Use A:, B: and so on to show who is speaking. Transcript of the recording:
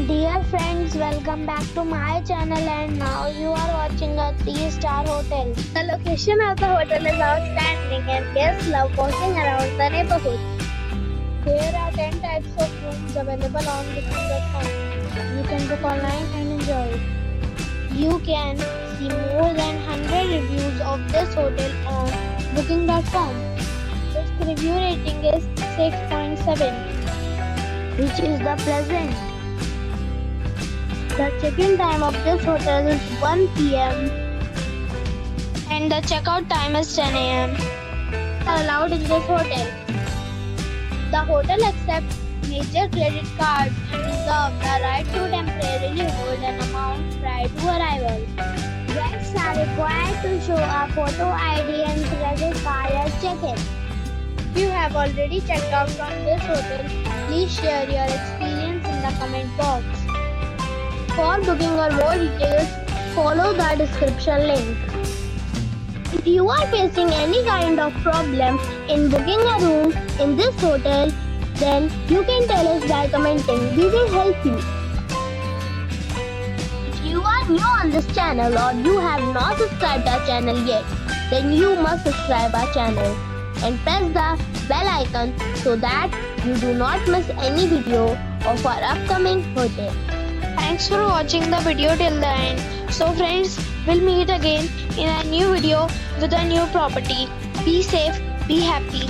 A: Dear friends, welcome back to my channel and now you are watching a 3-star hotel. The location of the hotel is outstanding and guests love walking around the neighborhood. There are 10 types of rooms available on booking.com. You can book online and enjoy it. You can see more than 100 reviews of this hotel on booking.com. Its review rating is 6.7, which is the pleasant. The check-in time of this hotel is 1 p.m. and the checkout time is 10 a.m. are allowed in this hotel. The hotel accepts major credit cards and reserves the right to temporarily hold an amount prior to arrival. Guests are required to show a photo ID and credit card at check-in. If you have already checked out from this hotel, please share your experience in the comment box. For booking or more details, follow the description link. If you are facing any kind of problem in booking a room in this hotel, then you can tell us by commenting. We will help you. If you are new on this channel or you have not subscribed our channel yet, then you must subscribe our channel and press the bell icon so that you do not miss any video of our upcoming hotel. Thanks for watching the video till the end. So friends, we'll meet again in a new video with a new property. Be safe, be happy.